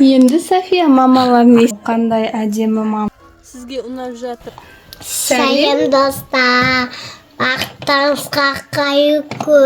Енді София мамаларың қандай әдемі мама. Сізге ұнап жатыр. Сәлем достар. Ақтаңызға қайықы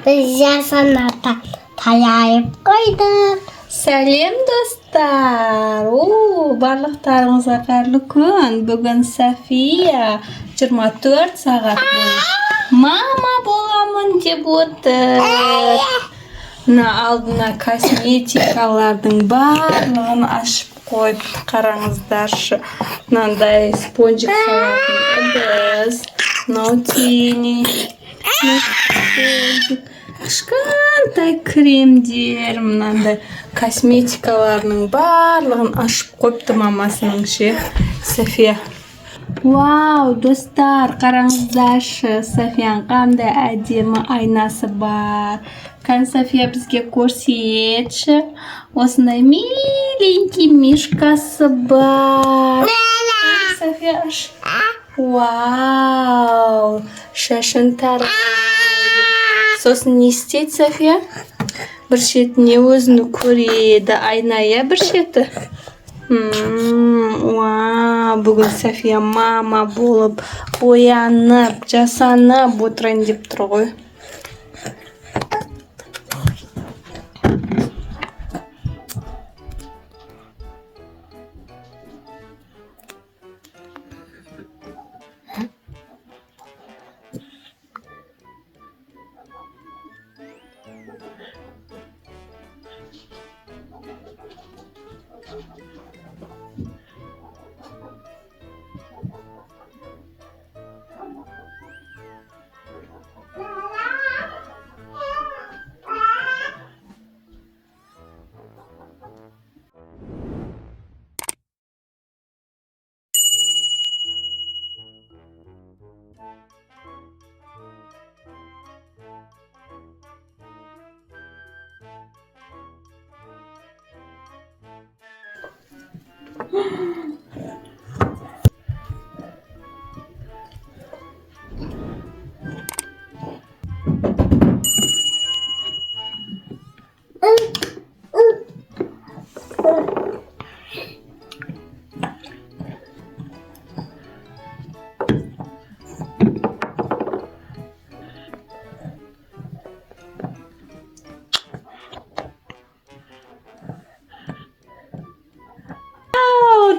біз жасаната таяйып қойдық. Сәлем достар. Барлықтарыңызға қайырлы күн. Бүгін София 24 сағат бойы мама боламын деп отыр. Алдына косметикалардың барлығын ашып қойып қараңыздаршы. Мынандай спонжик салатын ыдыс, мынау тени, кішкентай кремдер, мынандай косметикаларының барлығын ашып қойыпты мамасының ше. София. Вау, достар, қараңыздаршы. Софияның қандай әдемі айнасы бар. София бізге көрсетші. Осындай миленький мишкасы бар. София, вау, шашын тарайды. Сосын не істейді София? Бір шетіне өзіні көреді. Айная бір шеті. Вау, бүгін София мама болып, боянып, жасанып отырайын деп тұр ғой.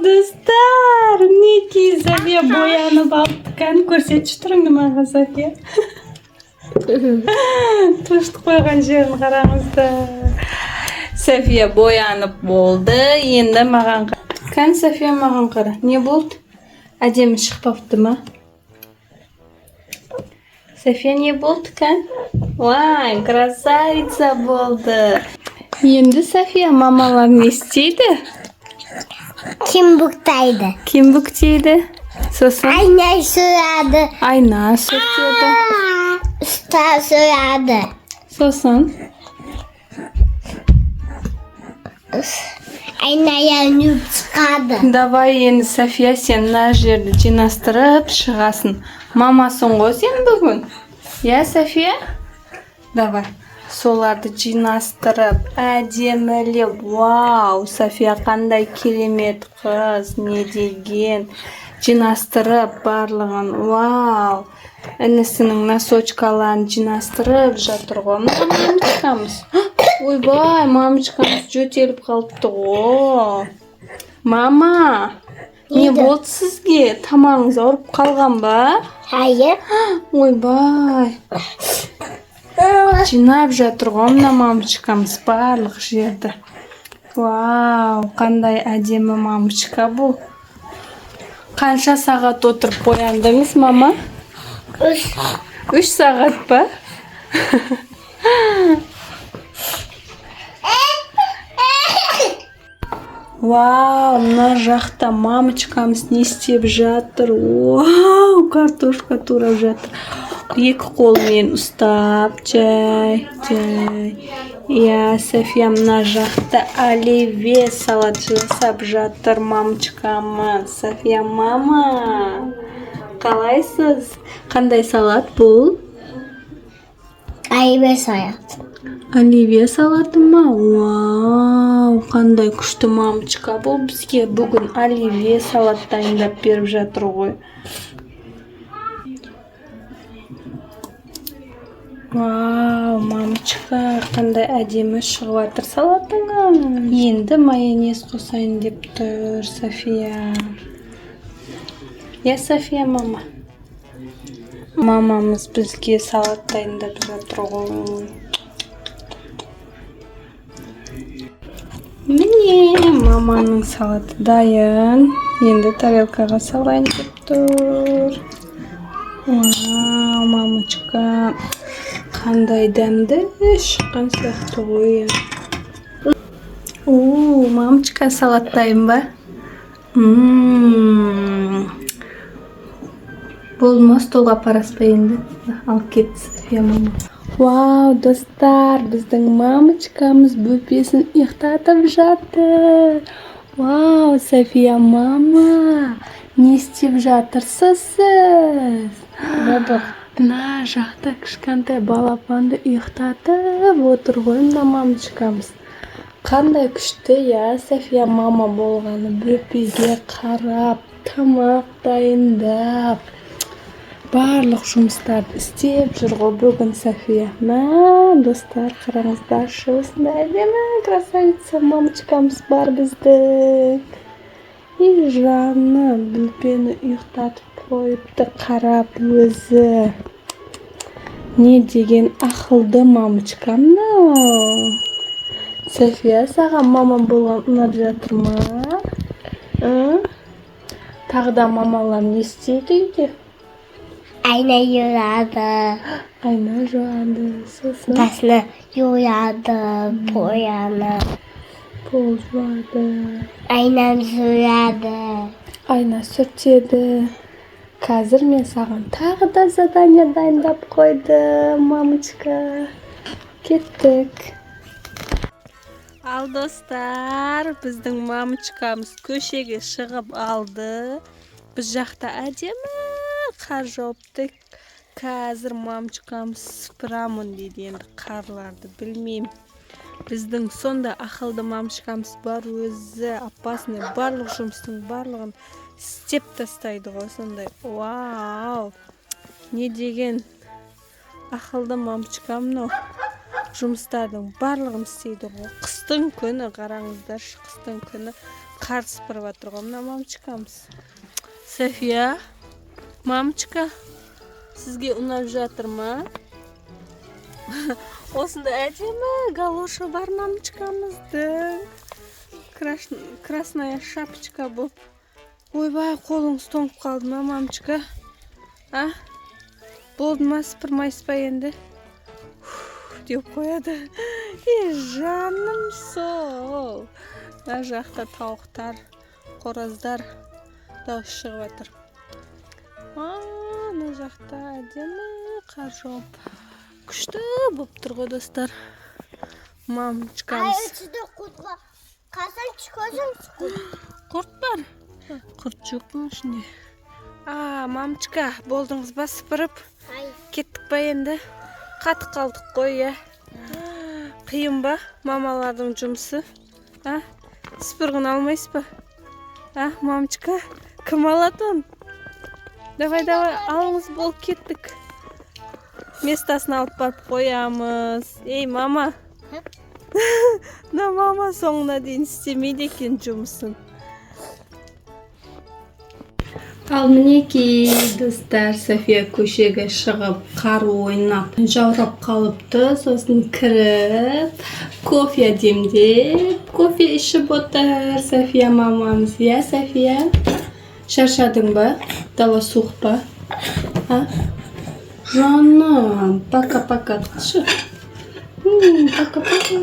Достар, мінекей София боянып алыпты. Кәні көрсетші тұрыңды маған София. Тұшты қойған жерін қараңыздар. София боянып болды. Енді маған қара. Кәні София маған қара. Не болды? Әдемі шықпапты ма? София не болды кән? Вай, красавица болды. Енді София мамалар не істейді? Kim buktaydı? Kim buktaydı? Sosun? Ayna sürerdi. Ayna sürtüyordu. Usta sürerdi. Sosun? Aynaya nüp çıkardı. Давай енді София сен мына жерді жинастырып шығасың. Мамасың ғой сен бүгін? Я, София? Давай. Соларды жинастырып, әдемілеп. Вау, София қандай керемет қыз, не деген. Жинастырып барлығын. Вау. Інісінің носочкаларын жинастырып жатыр ғой. Мамочкамыз. Ойбай, мамочкамыз жөтеліп қалыпты ғой. Мама, не болды сізге? Тамағыңыз ауырып қалған ба? Hayır. Ойбай. Жинап жатыр ғой мына мамочкамыз барлық жерді. Вау, қандай әдемі мамочка бұл. Қанша сағат отырып бояндыңыз, мама? 3 сағат па? Вау, мына жақта мамочкамыз не істеп жатыр? Вау, картошка турап жатыр. Екі қолмен ұстап, жай. Я, София мына жақта оливье салат жасап жатыр мамочкамыз. София мама, қалайсыз? Қандай салат бұл? Оливье салат. Оливье салаты ма? Вау, қандай күшті мамочка. Бұл бізге бүгін оливье салат дайындап беріп жатыр ғой. Вау, мамочка, қандай әдемі шығып жатыр салатыңа. Енді майонез қосайын деп тұр София. Я София, мама. Мамамыз бізге салат дайындап жатыр ғой. Міне, маманың салаты дайын. Енді тарелкаға салайын деп тұр. Вау, мамочка. Қандай дәмді шыққан сияқты ғой. Мамочка, салат дайын ба? Болма, столға апарасыз ба енді? Алып кетті София мама. Вау, достар, біздің мамочкамыз бөпесін ұйықтатып жатыр. Вау, София мама, не істеп жатырсыз сіз? Мына жақта кішкентай балапанды ұйықтатып отыр ғой мына мамочкамыз. Қандай күшті, я, София мама болғаны, бөпеге қарап, тамақ дайындап, барлық жұмыстарды істеп жүр ғой бүгін София. Мә, достар, қараңыздаршы, осындай әдемі красавица мамочкамыз бар біздің. И жаны бөпені ұйықтатып қойыпты, қарап өзі. Не деген ақылды мамочка мынау. София, саған мамам болған ұнап жатыр ма? Тағы да мамалар не істейді үйде? Айна юрады. Айна жуады, сосын Басына юрады, бояны. пол жуады, Айнам жуады. айна сүртеді. Қазір мен саған тағы да задание дайындап қойдым, мамочка. Кеттік. Ал достар, біздің мамочкамыз көшеге шығып алды. Біз жақта әдемі қар жауыпты. Қазір мамочкамыз сыпырамын дейді, енді қарларды білмеймін. Біздің сонда ақылды мамочкамыз бар, өзі опасный барлық жұмыстың барлығын істеп тастайды ғой сондай. Вау! Не деген ақылды мамочка мынау. Жұмыстардың барлығын істейді ғой. Қыстың күні қараңыздаршы, қыстың күні қар сыпырып жатыр ғой мына мамочкамыз. София, мамочка, сізге ұнап жатыр ма? Осындай әдемі галошы бар мамочкамыздың. Красная шапочка болып. Ойбай, қолыңыз тоңып қалды ма, мамочка? Болды ма, сыпырмайсыз ба енді? Деп қояды. Жаным сол. Мына жақта тауықтар, қораздар дауыс шығып жатыр. Мына жақта әдемі қар жауып. Күшті болып тұр ғой достар. Мамочкамыз. Қасан çıkıyorsunuz? Құрт бар. Құрт жоқ мұның ішінде. Мамочка, болдыңыз ба сыпырып? Кеттік ба енді? Қатып қалдық қой, я. Қиын ба мамалардың жұмысы? Сыпырғын алмайсыз ба? Мамочка, кім алады оны? Давай, алыңыз, болып кеттік. Местасын алып барып қоямыз. Ей, мама. Мама соңына дейін істемейді екен жұмысын. Ал мінекей, достар, София көшеге шығып, қар ойнап, жаурап қалыпты. Сосын кіріп, кофе демдеп, кофе ішіп отыр София мамамыз. Я, София, шаршадың ба? Дала суық па? Жаным, пока-пока қылшы. Пока-пока.